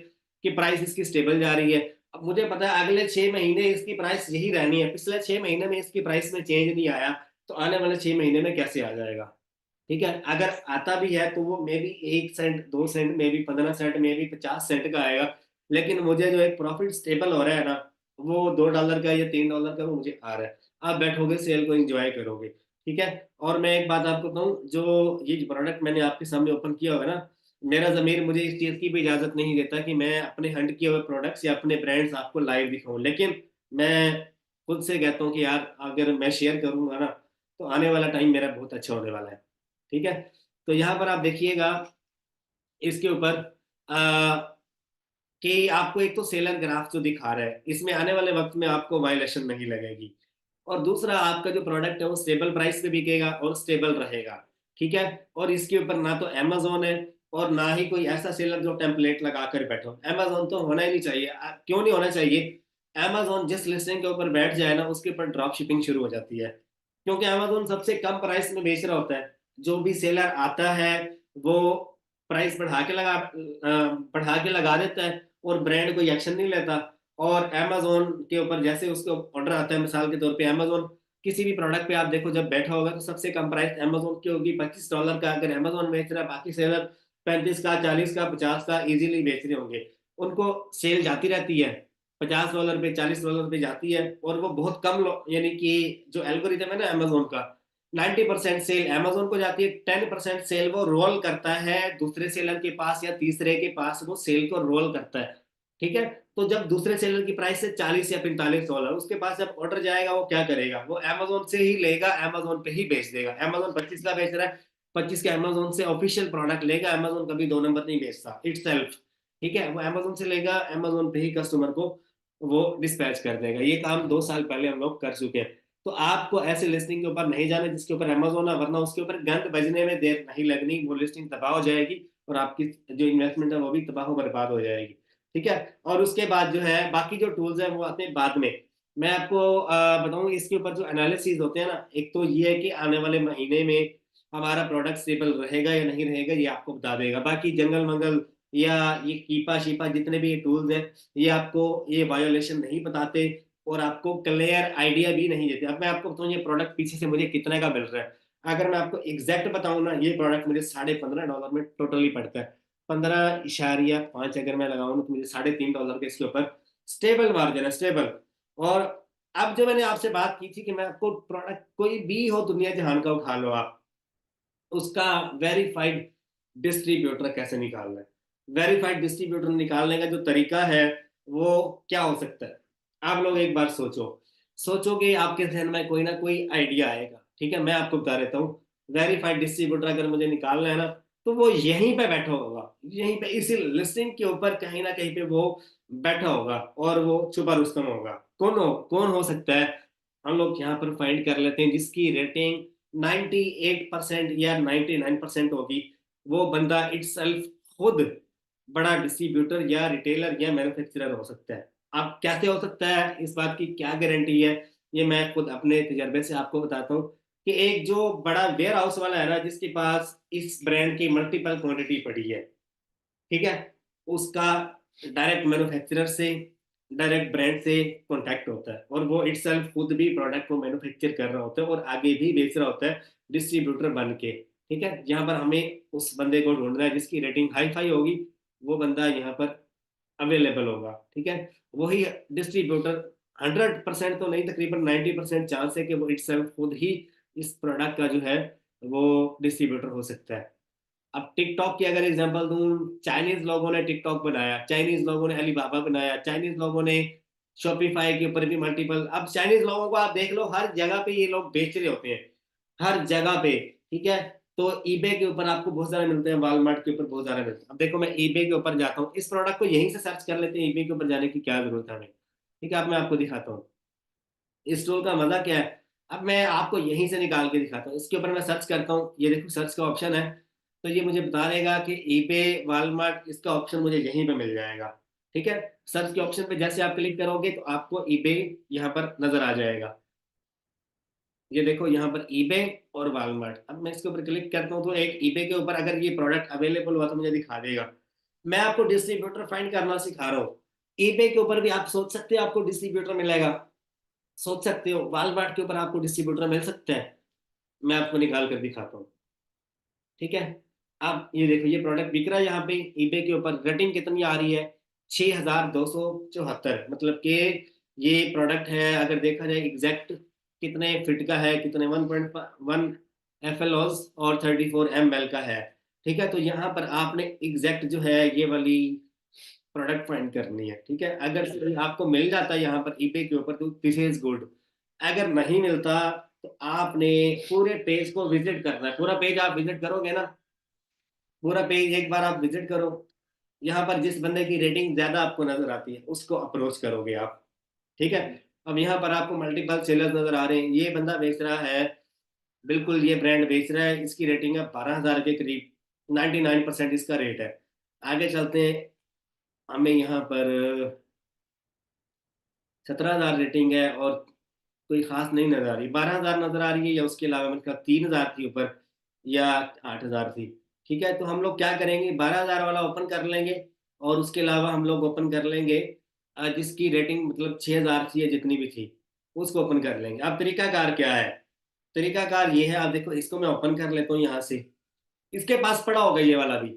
कि प्राइस इसकी स्टेबल जा रही है। अब मुझे पता है अगले 6 महीने इसकी प्राइस यही रहनी है, पिछले 6 महीने में इसकी प्राइस में चेंज नहीं आया, तो आने वाले 6 महीने में कैसे आ जाएगा। ठीक है, अगर आता भी है तो वो maybe 1 cent, 2 cent, maybe 15 cent, maybe 50 cent का आएगा। लेकिन मुझे जो एक प्रॉफिट स्टेबल हो रहा है ना, वो $2 का या $3 का वो मुझे आ रहा है। आप बैठोगे, सेल को एंजॉय करोगे। ठीक है, और मैं एक बात आपको कहूँ, जो ये प्रोडक्ट मैंने आपके सामने ओपन किया हुआ है ना, मेरा जमीर मुझे इस चीज की भी इजाजत नहीं देता कि मैं अपने हंड किए हुए प्रोडक्ट्स या अपने ब्रांड्स आपको लाइव दिखाऊं। लेकिन मैं खुद से कहता हूँ कि यार अगर मैं शेयर करूंगा ना, तो आने वाला टाइम मेरा बहुत अच्छा होने वाला है। ठीक है, तो यहाँ पर आप देखिएगा इसके ऊपर कि आपको एक तो सेलर ग्राफ जो दिखा रहा है, इसमें आने वाले वक्त में आपको वायलेशन नहीं लगेगी। और दूसरा, आपका जो प्रोडक्ट है वो स्टेबल प्राइस पे बिकेगा और स्टेबल रहेगा। ठीक है, और इसके ऊपर ना तो अमेजोन है और ना ही कोई ऐसा सेलर जो टेम्पलेट लगा कर बैठो। अमेजोन तो होना ही नहीं चाहिए। क्यों नहीं होना चाहिए? अमेजोन जिस लिस्टिंग के ऊपर बैठ जाए ना, उसके ऊपर ड्रॉप शिपिंग शुरू हो जाती है, क्योंकि अमेजोन सबसे कम प्राइस में बेच रहा होता है। जो भी सेलर आता है वो प्राइस बढ़ा के लगा देता है, और ब्रांड कोई एक्शन नहीं लेता। और अमेजोन के ऊपर जैसे उसको ऑर्डर आता है, मिसाल के तौर पे अमेजोन किसी भी प्रोडक्ट पे आप देखो जब बैठा होगा, तो सबसे कम प्राइस अमेजोन की होगी $25 का। अगर अमेजोन बेच रहा है, बाकी सेलर 35 का, 40 का, 50 का इजीली बेच रहे होंगे। उनको सेल जाती रहती है, $50 पे, $40 पे जाती है, और वो बहुत कम यानी कि जो एल्गोरिथम है ना अमेजोन का, 90% सेल अमेजोन को जाती है, 10% सेल वो रोल करता है दूसरे सेलर के पास या तीसरे के पास, वो सेल को रोल करता है। ठीक है, तो जब दूसरे सेलर की प्राइस है $40 या $45, उसके पास जब ऑर्डर जाएगा, वो क्या करेगा, वो अमेजोन से ही लेगा, अमेजोन पे ही बेच देगा। अमेजोन 25 का बेच रहा है, 25 के अमेजोन से ऑफिशियल प्रोडक्ट लेगा। अमेजोन कभी दो नंबर नहीं बेचता इट सेल्फ। ठीक है, वो अमेजोन से लेगा, अमेजोन पे ही कस्टमर को वो डिस्पैच कर देगा। ये काम 2 साल पहले हम लोग कर चुके हैं। तो आपको ऐसे लिस्टिंग के ऊपर नहीं जाना जिसके ऊपर अमेजोन है, वरना उसके ऊपर गंद बजने में देर नहीं लगनी, वो लिस्टिंग तबाह हो जाएगी और आपकी जो इन्वेस्टमेंट है वो भी तबाह बर्बाद हो जाएगी। ठीक है। और उसके बाद जो है बाकी जो टूल्स है वो आते हैं बाद में। मैं आपको बताऊं इसके ऊपर जो एनालिसिस होते हैं ना, एक तो ये है कि आने वाले महीने में हमारा प्रोडक्ट स्टेबल रहेगा या नहीं रहेगा, ये आपको बता देगा। बाकी जंगल मंगल या ये कीपा शीपा जितने भी ये टूल्स हैं, ये आपको ये वायोलेशन नहीं बताते और आपको क्लियर आइडिया भी नहीं देते। अब मैं आपको बताऊं ये प्रोडक्ट पीछे से मुझे कितने का मिल रहा है। अगर मैं आपको एग्जैक्ट बताऊं ना, ये प्रोडक्ट मुझे $15.5 में टोटली पड़ता है। 15.5 अगर मैं लगाऊं तो मुझे $3.5 के इसके ऊपर स्टेबल मार्जिन है, स्टेबल। और अब जो मैंने आपसे बात की थी कि मैं आपको प्रोडक्ट कोई भी हो दुनिया जहान का उठा लो आप, उसका वेरीफाइड डिस्ट्रीब्यूटर कैसे निकालना है। वेरीफाइड डिस्ट्रीब्यूटर निकालने का जो तरीका है वो क्या हो सकता है। आप लोग एक बार सोचो, सोचोगे आपके जहन में कोई ना कोई आइडिया आएगा। ठीक है, मैं आपको बता देता हूँ। वेरीफाइड डिस्ट्रीब्यूटर अगर मुझे निकालना है ना, तो वो यहीं पे बैठा होगा, यहीं पे इसी लिस्टिंग के ऊपर कहीं ना कहीं पे वो बैठा होगा और वो छुपा रुस्तम होगा। कौन हो सकता है। हम लोग यहाँ पर फाइंड कर लेते हैं जिसकी रेटिंग 98% या 99% होगी। वो बंदा इटसेल्फ खुद बड़ा डिस्ट्रीब्यूटर या रिटेलर या मैन्युफैक्चरर हो सकता है। अब कैसे हो सकता है, इस बात की क्या गारंटी है, ये मैं खुद अपने तजर्बे से आपको बताता हूँ। कि एक जो बड़ा वेयर हाउस वाला है ना, जिसके पास इस ब्रांड की मल्टीपल क्वांटिटी पड़ी है, ठीक है, उसका डायरेक्ट मैन्युफैक्चरर से, डायरेक्ट ब्रांड से कांटेक्ट होता है और वो इटसेल्फ खुद भी प्रोडक्ट को मैन्युफैक्चर कर रहा होता है और आगे भी बेच रहा होता है डिस्ट्रीब्यूटर बन के। ठीक है, यहाँ पर हमें उस बंदे को ढूंढना है जिसकी रेटिंग हाई फाई होगी, वो बंदा यहाँ पर अवेलेबल होगा। ठीक है, वही डिस्ट्रीब्यूटर 100% तो नहीं, तकरीबन 90% चांस है कि वो इटसेल्फ खुद ही इस प्रोडक्ट का जो है वो डिस्ट्रीब्यूटर हो सकता है। अब टिकटॉक की अगर एग्जांपल दूं, चाइनीज लोगों ने टिकटॉक बनाया, चाइनीज लोगों ने अलीबाबा बनाया, चाइनीज लोगों ने शॉपिफाई के ऊपर भी मल्टीपल। अब चाइनीज लोगों को आप देख लो, हर जगह पे ये लोग बेच रहे होते हैं, हर जगह पे। ठीक है, तो ईबे के ऊपर आपको बहुत सारे मिलते हैं, वॉलमार्ट के ऊपर बहुत सारे मिलते हैं। अब देखो मैं ईबे के ऊपर जाता हूँ, इस प्रोडक्ट को यहीं से सर्च कर लेते हैं, ईबे के ऊपर जाने की क्या जरूरत है हमें। ठीक है, अब मैं आपको दिखाता हूँ इस टूल का मजा क्या है। अब मैं आपको यहीं से निकाल के दिखाता हूँ, इसके ऊपर मैं सर्च करता हूँ, ये देखो सर्च का ऑप्शन है, तो ये मुझे बता देगा कि ईबे वॉलमार्ट, इसका ऑप्शन मुझे यहीं पे मिल जाएगा। ठीक है, सर्च के ऑप्शन पे जैसे आप क्लिक करोगे तो आपको ईबे यहाँ पर नजर आ जाएगा। ये देखो यहाँ पर ईबे और वॉलमार्ट। अब मैं इसके ऊपर क्लिक करता हूँ तो एक ईबे के ऊपर अगर ये प्रोडक्ट अवेलेबल हुआ तो मुझे दिखा देगा। मैं आपको डिस्ट्रीब्यूटर फाइंड करना सिखा रहा हूँ। ईबे के ऊपर भी आप सोच सकते हो आपको डिस्ट्रीब्यूटर मिलेगा, सोच सकते हो वॉलमार्ट के ऊपर आपको डिस्ट्रीब्यूटर मिल सकता है। मैं आपको निकाल कर दिखाता हूँ। ठीक है, अब ये देखो ये प्रोडक्ट बिक रहा है यहाँ पे ईबे के ऊपर, रेटिंग कितनी आ रही है, 6274। मतलब कि ये प्रोडक्ट है, अगर देखा जाए एग्जैक्ट कितने फिट का है, कितने 1.1 एफएलओज और 34 ml का है। ठीक है, तो यहाँ पर आपने एग्जैक्ट जो है ये वाली प्रोडक्ट फाइंड करनी है। ठीक है, अगर आपको मिल जाता है यहाँ पर ईबे के ऊपर तो दिस इज गुड। अगर नहीं मिलता तो आपने पूरे पेज को विजिट करना है। पूरा पेज आप विजिट करोगे ना, पूरा पेज एक बार आप विजिट करो, यहाँ पर जिस बंदे की रेटिंग ज्यादा आपको नजर आती है उसको अप्रोच करोगे आप। ठीक है, अब यहाँ पर आपको मल्टीपल सेलर्स नजर आ रहे हैं, ये बंदा बेच रहा है, बिल्कुल ये ब्रांड बेच रहा है, इसकी रेटिंग है 12,000 के करीब, 99% इसका रेट है। आगे चलते हैं, हमें यहाँ पर 17,000 रेटिंग है और कोई खास नहीं नजर आ रही, 12,000 नजर आ रही है, या उसके अलावा मतलब 3,000 थी ऊपर या 8,000 थी। ठीक है, तो हम लोग क्या करेंगे, 12,000 वाला ओपन कर लेंगे और उसके अलावा हम लोग ओपन कर लेंगे जिसकी रेटिंग मतलब 6,000 थी या जितनी भी थी, उसको ओपन कर लेंगे। अब तरीकाकार क्या है, तरीकाकार ये है, आप देखो इसको मैं ओपन कर लेता हूँ यहाँ से, इसके पास पड़ा होगा ये वाला भी,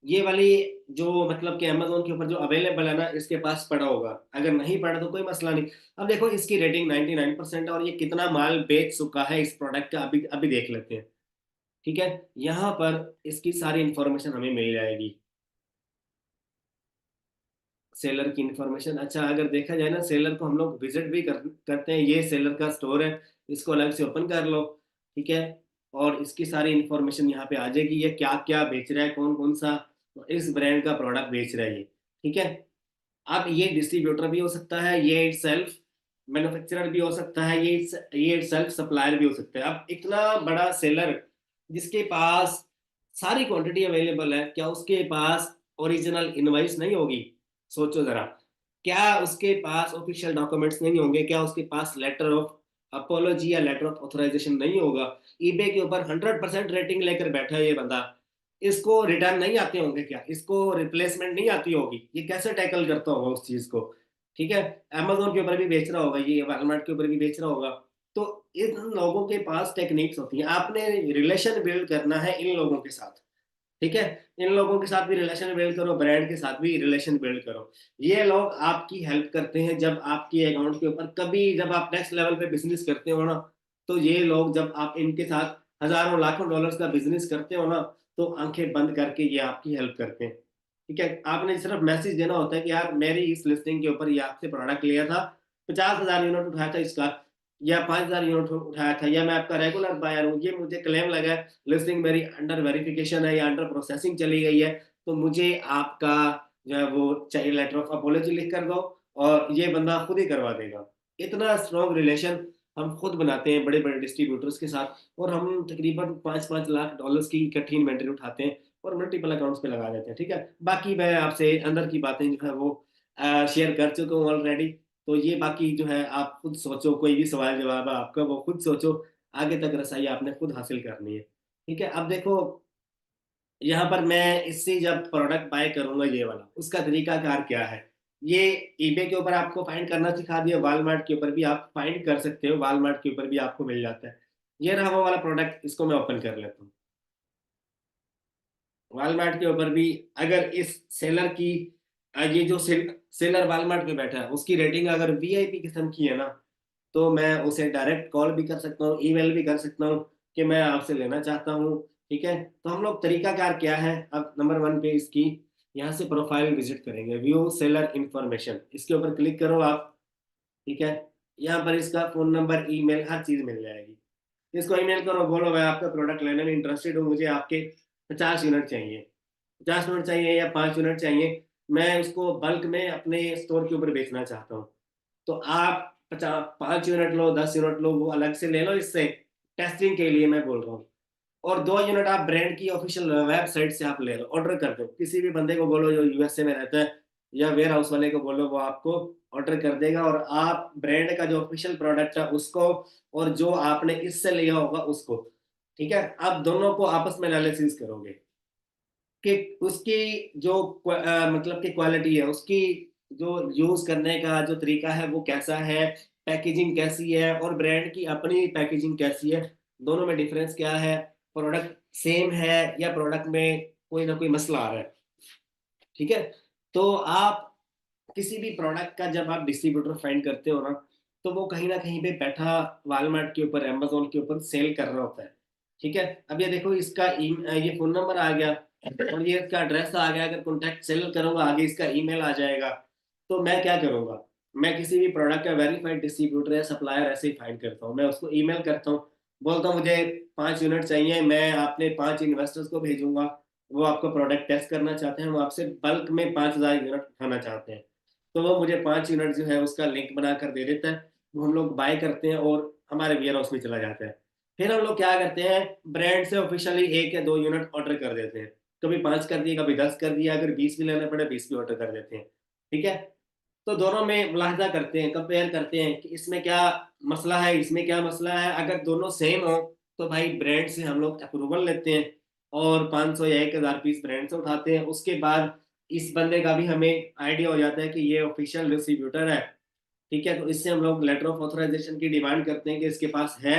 ये वाली जो मतलब कि अमेजोन के ऊपर जो अवेलेबल है ना, इसके पास पड़ा होगा। अगर नहीं पड़ा तो कोई मसला नहीं। अब देखो इसकी रेटिंग 99% है और ये कितना माल बेच चुका है इस प्रोडक्ट का, अभी अभी देख लेते हैं। ठीक है, यहाँ पर इसकी सारी इंफॉर्मेशन हमें मिल जाएगी, सेलर की इंफॉर्मेशन। अच्छा, अगर देखा जाए ना, सेलर को हम लोग विजिट भी करते हैं, ये सेलर का स्टोर है, इसको अलग से ओपन कर लो। ठीक है, और इसकी सारी इंफॉर्मेशन यहाँ पे आ जाएगी, ये क्या क्या बेच रहा है, कौन कौन सा इस ब्रांड का प्रोडक्ट बेच रहा है ये। ठीक है, अब ये डिस्ट्रीब्यूटर भी हो सकता है, ये इटसेल्फ मैन्युफैक्चरर भी हो सकता है, ये सेल्फ सप्लायर भी हो सकता है। अब इतना बड़ा सेलर जिसके पास सारी क्वांटिटी अवेलेबल है, क्या उसके पास ओरिजिनल इनवॉइस नहीं होगी? सोचो जरा। क्या उसके पास ऑफिशियल डॉक्यूमेंट्स नहीं होंगे? क्या उसके पास लेटर ऑफ अपोलॉजी या लेटर ऑफ ऑथराइजेशन नहीं होगा? ईबे के ऊपर 100% रेटिंग लेकर बैठा है ये बंदा। इसको रिटर्न नहीं आते होंगे क्या? इसको रिप्लेसमेंट नहीं आती होगी? ये कैसे टैकल करता होगा उस चीज को? ठीक है। अमेजोन के ऊपर भी बेच रहा होगा, ये वॉलमार्ट के ऊपर भी बेच रहा होगा। तो इन लोगों के पास टेक्निक्स होती हैं। आपने रिलेशन बिल्ड करना है इन लोगों के साथ। ठीक है। इन लोगों के साथ भी रिलेशन बिल्ड करो, ब्रांड के साथ भी रिलेशन बिल्ड करो। ये लोग आपकी हेल्प करते हैं जब आपके अकाउंट के ऊपर कभी, जब आप नेक्स्ट लेवल पे बिजनेस करते हो ना, तो ये लोग जब आप इनके साथ हजारों लाखों डॉलर्स का बिजनेस करते हो ना, तो आंखें बंद करके ये आपकी हेल्प करते हैं। ठीक है। आपने सिर्फ मैसेज देना होता है कि यार मेरी इस लिस्टिंग के ऊपर ये आपसे प्रोडक्ट लिया था, 50,000 यूनिट उठाया था इसका, या 5,000 यूनिट उठाया था, या मैं आपका रेगुलर बायर हूँ, ये मुझे क्लेम लगा है, लिस्टिंग मेरी अंडर वेरिफिकेशन है या अंडर प्रोसेसिंग चली गई है, तो मुझे आपका जो है वो चाहिए लेटर ऑफ अपॉलॉजी लिख कर दो, और ये बंदा खुद ही करवा देगा। इतना स्ट्रॉन्ग रिलेशन हम खुद बनाते हैं बड़े बड़े डिस्ट्रीब्यूटर्स के साथ, और हम तकरीबन 5-5 लाख डॉलर्स की इकट्ठी इन्वेंट्री उठाते हैं और मल्टीपल अकाउंट्स पे लगा देते हैं। ठीक है। बाकी मैं आपसे अंदर की बातें जो है वो शेयर कर चुका हूँ ऑलरेडी। तो ये बाकी जो है आप खुद सोचो, कोई भी सवाल जवाब है आपका वो खुद सोचो, आगे तक रसाई आपने खुद हासिल करनी है। ठीक है। अब देखो, यहाँ पर मैं इससे जब प्रोडक्ट बाय करूंगा ये वाला, उसका तरीकाकार क्या है? ये ईबे के ऊपर आपको फाइंड करना सिखा दिया, वॉलमार्ट के ऊपर भी आप फाइंड कर सकते हो, वॉलमार्ट के ऊपर भी आपको मिल जाता है। ये रहा वो वाला प्रोडक्ट, इसको मैं ओपन कर लेता हूँ। वॉलमार्ट के ऊपर भी अगर इस सेलर की ये जो सेलर वॉलमार्ट पे बैठा है उसकी रेटिंग अगर वीआईपी किस्म की है ना, तो मैं उसे डायरेक्ट कॉल भी कर सकता हूँ, ईमेल भी कर सकता हूँ कि मैं आपसे लेना चाहता हूँ। ठीक है। तो हम लोग तरीकाकार क्या है, अब नंबर 1 पे इसकी यहाँ से प्रोफाइल विजिट करेंगे, व्यू सेलर इंफॉर्मेशन, इसके ऊपर क्लिक करो आप। ठीक है। यहाँ पर इसका फोन नंबर, ईमेल, हर चीज मिल जाएगी। इसको ईमेल करो, बोलो मैं आपका प्रोडक्ट लेने में इंटरेस्टेड हूँ, मुझे आपके 50 यूनिट चाहिए, 50 यूनिट चाहिए या 5 यूनिट चाहिए, मैं उसको बल्क में अपने स्टोर के ऊपर बेचना चाहता हूँ। तो आप 5 यूनिट लो, 10 यूनिट लो, वो अलग से ले लो, इससे टेस्टिंग के लिए मैं बोल रहा हूँ। और 2 यूनिट आप ब्रांड की ऑफिशियल वेबसाइट से आप ले लो, ऑर्डर कर दो, किसी भी बंदे को बोलो जो यूएसए में रहता है, या वेयर हाउस वाले को बोलो, वो आपको ऑर्डर कर देगा, और आप ब्रांड का जो ऑफिशियल प्रोडक्ट है उसको, और जो आपने इससे लिया होगा उसको, ठीक है, आप दोनों को आपस में एनालिसिस करोगे कि उसकी जो मतलब की क्वालिटी है, उसकी जो यूज करने का जो तरीका है वो कैसा है, पैकेजिंग कैसी है, और ब्रांड की अपनी पैकेजिंग कैसी है, दोनों में डिफरेंस क्या है, प्रोडक्ट सेम है या प्रोडक्ट में कोई ना कोई मसला आ रहा है। ठीक है। तो आप किसी भी प्रोडक्ट का जब आप डिस्ट्रीब्यूटर फाइंड करते हो ना, तो वो कहीं ना कहीं पे बैठा वालमार्ट के ऊपर, अमेजोन के ऊपर सेल कर रहा होता है। ठीक है। अब ये देखो, इसका ये फोन नंबर आ गया, और ये इसका एड्रेस आ गया, अगर कॉन्टैक्ट सेल करूंगा आगे इसका ईमेल आ जाएगा। तो मैं क्या करूंगा, मैं किसी भी प्रोडक्ट का वेरीफाइड डिस्ट्रीब्यूटर या सप्लायर ऐसे ही फाइंड करता हूँ, मैं उसको ईमेल करता हूँ, बोलता हूँ मुझे 5 यूनिट चाहिए, मैं अपने 5 इन्वेस्टर्स को भेजूंगा, वो आपको प्रोडक्ट टेस्ट करना चाहते हैं, वो आपसे बल्क में 5,000 यूनिट उठाना चाहते हैं। तो वो मुझे 5 यूनिट जो है उसका लिंक बना कर दे देता है, वो हम लोग बाय करते हैं और हमारे वेयर हाउस में चला जाता है। फिर हम लोग क्या करते हैं, ब्रांड से ऑफिशियली 1 या 2 यूनिट ऑर्डर कर देते हैं, कभी 5 कर दिए, कभी 10 कर दिया, अगर 20 भी लेना पड़े 20 भी ऑर्डर कर देते हैं। ठीक है। तो दोनों में मुलाहजा करते हैं, कंपेयर करते हैं कि इसमें क्या मसला है, इसमें क्या मसला है, अगर दोनों सेम हो तो भाई ब्रांड से हम लोग अप्रूवल लेते हैं, और 500 या 1,000 पीस ब्रांड से उठाते हैं। उसके बाद इस बंदे का भी हमें आइडिया हो जाता है कि ये ऑफिशियल डिस्ट्रीब्यूटर है। ठीक है। तो इससे हम लोग लेटर ऑफ ऑथराइजेशन की डिमांड करते हैं कि इसके पास है,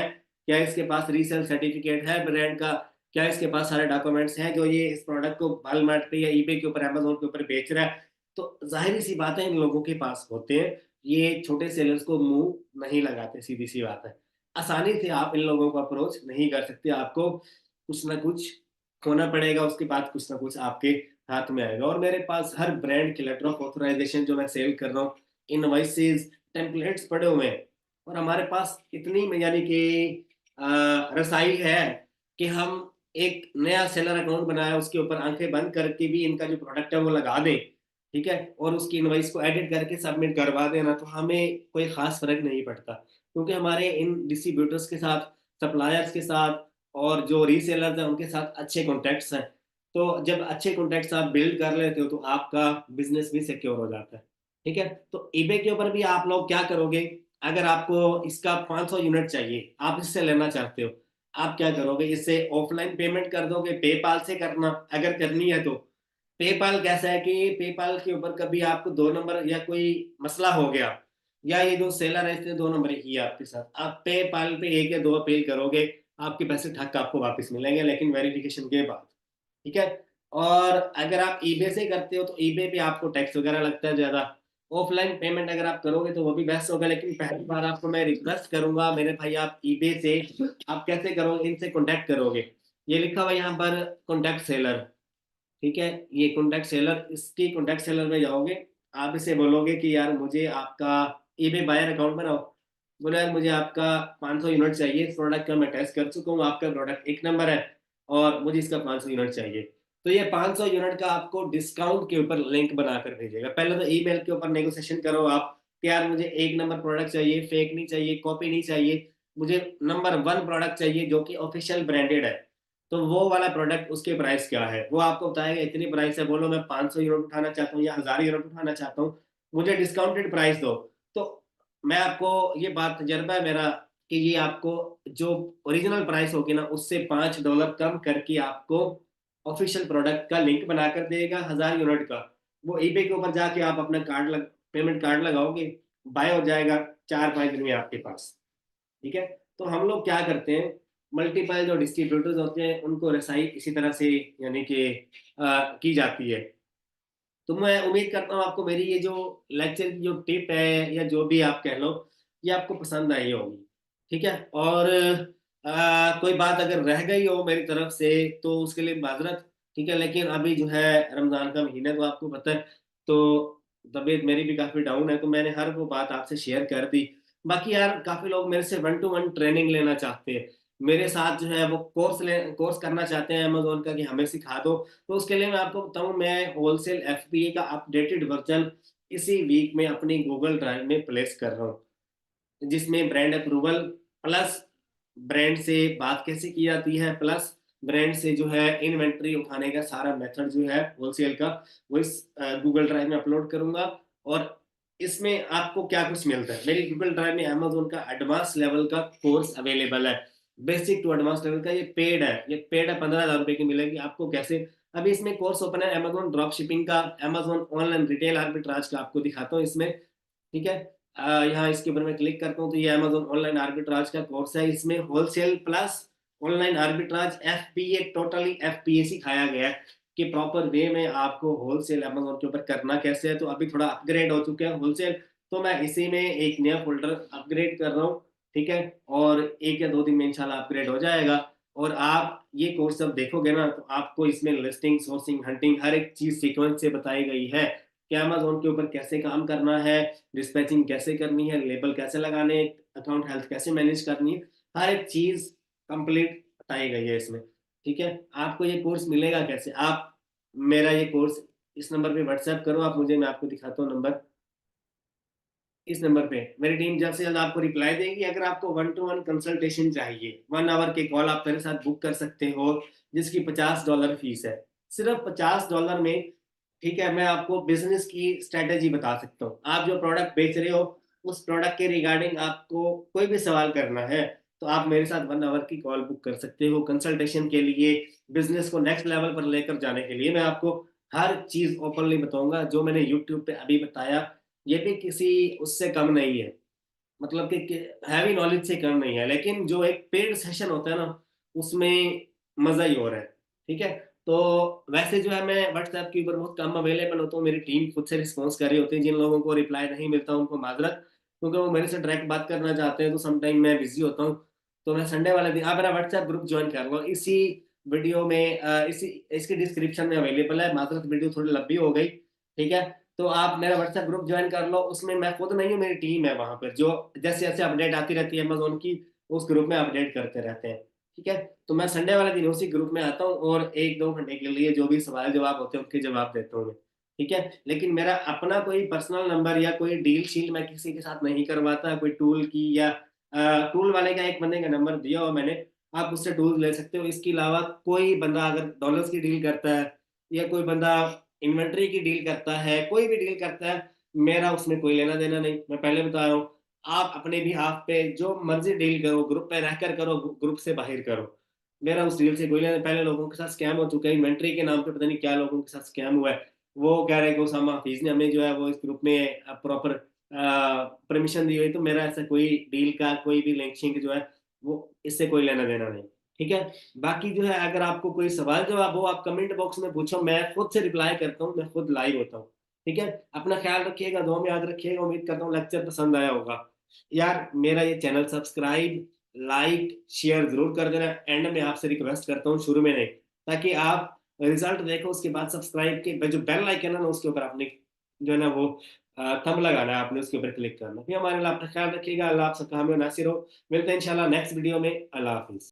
क्या इसके पास रीसेल सर्टिफिकेट है ब्रांड का, क्या इसके पास सारे डॉक्यूमेंट्स हैं जो ये इस प्रोडक्ट को वॉलमार्ट पे या ईबे के ऊपर, अमेजोन के ऊपर बेच रहा है। तो जाहिर सी बात है इन लोगों के पास होते हैं, ये छोटे सेलर्स को मुंह नहीं लगाते, सीधी सी बात है। आसानी से आप इन लोगों को अप्रोच नहीं कर सकते, आपको कुछ ना कुछ होना पड़ेगा, उसके बाद कुछ ना कुछ आपके हाथ में आएगा। और मेरे पास हर ब्रांड के लेटर ऑफ ऑथराइजेशन जो मैं सेल कर रहा हूँ, इनवॉइसेस, टेम्पलेट्स पड़े हुए हैं, और हमारे पास इतनी यानी कि रसाई है कि हम एक नया सेलर अकाउंट बनाया, उसके ऊपर आंखें बंद करके भी इनका जो प्रोडक्ट है वो लगा दें, ठीक है, और उसकी इनवॉइस को एडिट करके सबमिट करवा देना, तो हमें कोई खास फर्क नहीं पड़ता, क्योंकि हमारे इन डिस्ट्रीब्यूटर्स के साथ, सप्लायर्स के साथ और जो रीसेलर्स हैं उनके साथ अच्छे कॉन्टैक्ट्स हैं। तो जब अच्छे कॉन्टैक्ट्स आप बिल्ड कर लेते हो तो आपका बिजनेस भी सिक्योर हो जाता है। ठीक है, तो ईबे के ऊपर भी आप लोग क्या करोगे, अगर आपको इसका 500 यूनिट चाहिए, आप इससे लेना चाहते हो, आप क्या करोगे, इससे ऑफलाइन पेमेंट कर दोगे, पेपाल से करना अगर करनी है तो। पेपाल कैसा है कि पेपाल के ऊपर कभी आपको 2 नंबर या कोई मसला हो गया, या ये जो सेलर है इसने 2 नंबर ही किया आपके साथ, आप पेपाल पे 1 या 2 अपील करोगे, आपके पैसे ठक आपको वापस मिलेंगे, लेकिन वेरिफिकेशन के बाद। ठीक है, और अगर आप ईबे से करते हो तो ईबे पे आपको टैक्स वगैरह लगता है ज्यादा। ऑफलाइन पेमेंट अगर आप करोगे तो वो भी बेस्ट होगा, लेकिन पहली बार आपको मैं रिक्वेस्ट करूंगा मेरे भाई, आप ईबे से आप कैसे करोगे, इनसे कॉन्टेक्ट करोगे, ये लिखा हुआ यहाँ पर कॉन्टेक्ट सेलर। ठीक है, ये कॉन्टेक्ट सेलर, इसकी कॉन्टेक्ट सेलर में जाओगे, आप इसे बोलोगे कि यार मुझे आपका ईबे बायर अकाउंट बनाओ, बोले यार मुझे आपका 500 यूनिट चाहिए, इस प्रोडक्ट का मैं टेस्ट कर चुका हूँ, आपका प्रोडक्ट 1 नंबर है और मुझे इसका 500 यूनिट चाहिए। तो ये 500 यूनिट का आपको डिस्काउंट के ऊपर लिंक बनाकर भेजेगा। पहले तो ईमेल के ऊपर नेगोशिएशन करो आप कि यार मुझे 1 नंबर प्रोडक्ट चाहिए, फेक नहीं चाहिए, कॉपी नहीं चाहिए, मुझे नंबर 1 प्रोडक्ट चाहिए जो कि ऑफिशियल ब्रांडेड है। तो वो वाला प्रोडक्ट उसके प्राइस क्या है वो आपको बताएगा, इतनी प्राइस है, बोलो मैं 500 यूनिट उठाना चाहता हूँ या 1000 यूनिट उठाना चाहता हूँ, मुझे डिस्काउंटेड प्राइस दो। तो मैं आपको, ये बात तजर्बा है मेरा, कि ये आपको जो ओरिजिनल प्राइस होगी ना उससे $5 कम करके आपको ऑफिशियल प्रोडक्ट का लिंक बनाकर देगा 1000 यूनिट का। वो ईबे के ऊपर जाके आप अपना पेमेंट कार्ड लगाओगे, बाय हो जाएगा 4-5 दिन में आपके पास। ठीक है, तो हम लोग क्या करते हैं, मल्टीपल जो डिस्ट्रीब्यूटर्स होते हैं उनको रसाई इसी तरह से यानी कि की जाती है। तो मैं उम्मीद करता हूँ आपको मेरी ये जो लेक्चर की जो टिप है या जो भी आप कह लो, ये आपको पसंद आई होगी। ठीक है, और कोई बात अगर रह गई हो मेरी तरफ से तो उसके लिए माजरत। ठीक है, लेकिन अभी जो है रमजान का महीना तो आपको पता है, तो तबीयत मेरी भी काफी डाउन है, तो मैंने हर वो बात आपसे शेयर कर दी। बाकी यार काफी लोग मेरे से 1 to 1 ट्रेनिंग लेना चाहते हैं, मेरे साथ जो है वो कोर्स करना चाहते हैं अमेजोन का कि हमें सिखा दो। तो उसके लिए मैं आपको बताऊं, मैं होलसेल एफबीए का अपडेटेड वर्जन इसी वीक में अपनी गूगल ड्राइव में प्लेस कर रहा हूँ, जिसमें ब्रांड अप्रूवल प्लस ब्रांड से बात कैसे की जाती है, प्लस ब्रांड से जो है इन्वेंट्री उठाने का सारा मेथड जो है होलसेल का, वो इस गूगल ड्राइव में अपलोड करूंगा। और इसमें आपको क्या कुछ मिलता है, मेरी गूगल ड्राइव में अमेजोन का एडवांस लेवल का कोर्स अवेलेबल है। बेसिक टू एडवांस लेवल का ये पेड है, ये पेड है, 15,000 रुपए की मिलेगी आपको। कैसे, अभी इसमें कोर्स ओपन है अमेजोन ड्रॉप शिपिंग का, अमेजोन ऑनलाइन रिटेल आर्बिट्राज का, आपको दिखाता हूँ इसमें। ठीक है, यहाँ इसके ऊपर मैं क्लिक करता हूँ तो ये अमेजोन ऑनलाइन आर्बिट्राज का कोर्स है, इसमें wholesale plus online arbitrage FPA, totally FPA सिखाया गया है कि प्रॉपर वे में आपको होलसेल अमेजोन के ऊपर करना कैसे है। तो अभी थोड़ा अपग्रेड हो चुका है होलसेल, तो मैं इसी में एक नया फोल्डर अपग्रेड कर रहा हूँ। ठीक है, और 1 या 2 दिन में इंशाल्लाह अपग्रेड हो जाएगा। और आप ये कोर्स जब देखोगे ना तो आपको इसमें लिस्टिंग, सोर्सिंग, हंटिंग हर एक चीज सीक्वेंस से बताई गई है कि अमेजोन के ऊपर कैसे काम करना है, डिस्पैचिंग कैसे करनी है, लेबल कैसे लगाने, अकाउंट हेल्थ कैसे मैनेज करनी है, हर एक चीज कंप्लीट बताई गई है इसमें। ठीक है, आपको ये कोर्स मिलेगा कैसे, आप मेरा ये कोर्स इस नंबर पे व्हाट्सएप करो आप मुझे, मैं आपको दिखाता हूँ नंबर, इस नंबर पे मेरी टीम जल्द से जल्द आपको रिप्लाई देगी। अगर आपको 1 to 1 कंसल्टेशन चाहिए, 1 आवर के कॉल आप मेरे साथ बुक कर सकते हो, जिसकी $50 फीस है, सिर्फ $50 में। ठीक है, मैं आपको बिजनेस की स्ट्रेटेजी बता सकता हूँ, आप जो प्रोडक्ट बेच रहे हो उस प्रोडक्ट के रिगार्डिंग आपको कोई भी सवाल करना है तो आप मेरे साथ 1 आवर की कॉल बुक कर सकते हो कंसल्टेशन के लिए। बिजनेस को नेक्स्ट लेवल पर लेकर जाने के लिए मैं आपको हर चीज ओपनली बताऊंगा, जो मैंने यूट्यूब पे अभी बताया ये भी किसी उससे कम नहीं है, मतलब कि हैवी नॉलेज से कम नहीं है, लेकिन जो एक पेड सेशन होता है ना उसमें मजा ही और है। ठीक है, तो वैसे जो है मैं व्हाट्सएप के ऊपर बहुत कम अवेलेबल होता हूँ, मेरी टीम खुद से रिस्पॉन्स कर रही होती है, जिन लोगों को रिप्लाई नहीं मिलता उनको माजरत, क्योंकि वो मेरे से डायरेक्ट बात करना चाहते हैं तो समटाइम मैं बिजी होता हूँ। तो मैं संडे वाले दिन आप मेरा व्हाट्सएप ग्रुप ज्वाइन कर लो, इसी वीडियो में इसी इसके डिस्क्रिप्शन में अवेलेबल है। माजरत वीडियो थोड़ी लंबी हो गई। ठीक है, तो आप मेरा व्हाट्सएप ग्रुप ज्वाइन कर लो, उसमें मैं खुद नहीं हूँ, मेरी टीम है वहां पर जो जैसे जैसे अपडेट आती रहती है अमेजोन की, उस ग्रुप में अपडेट करते रहते हैं। ठीक है, तो मैं संडे वाले दिन उसी ग्रुप में आता हूँ और 1-2 घंटे के लिए जो भी सवाल जवाब होते हैं उनके जवाब देता हूँ मैं। ठीक है? लेकिन मेरा अपना कोई पर्सनल नंबर या कोई डील शील मैं किसी के साथ नहीं करवाता, कोई टूल की या टूल वाले का एक बंदे का नंबर दिया हुआ मैंने, आप उससे टूल्स ले सकते हो। इसके अलावा कोई बंदा अगर डॉलर्स की डील करता है या कोई बंदा इन्वेंटरी की डील करता है, कोई भी डील करता है, मेरा उसमें कोई लेना-देना नहीं। मैं पहले बता रहा हूँ, आप अपने बिहाफ़ पे जो मर्ज़ी डील करो, ग्रुप पे रहकर करो, ग्रुप से बाहर करो। मेरा उस डील से कोई लेना, पहले लोगों के साथ स्कैम हो चुका है, इन्वेंटरी के नाम पे पता नहीं क्या लोगों के साथ स्कैम हुआ है। वो कह रहे हैं कि उसामा हफीज़ ने हमें जो है वो इस ग्रुप में प्रॉपर परमिशन दी हुई, तो मेरा ऐसा कोई डील का कोई भी लिंक शिंक जो है वो इससे कोई लेना-देना नहीं। ठीक है? बाकी जो है अगर आपको कोई सवाल-जवाब हो आप कमेंट बॉक्स में पूछो, मैं खुद से रिप्लाई करता हूँ, मैं खुद लाइव होता हूँ। ठीक है? अपना ख़्याल रखिएगा, दुआ में याद रखिएगा, उम्मीद करता हूँ लेक्चर पसंद आया होगा। यार मेरा ये चैनल सब्सक्राइब, लाइक, शेयर ज़रूर कर देना। एंड में आपसे रिक्वेस्ट करता हूँ, शुरू में नहीं, ताकि आप रिजल्ट देखो उसके बाद सब्सक्राइब के जो बेल आइकन है ना उसके ऊपर आपने जो है ना वो थंब लगाना है, आपने उसके ऊपर क्लिक करना है। फिर हमारे लिए अपना ख्याल रखिएगा। अल्लाह आप सबका हामी और नासिर हो। मिलते हैं इंशाल्लाह नेक्स्ट वीडियो में। अल्लाह हाफ़िज़।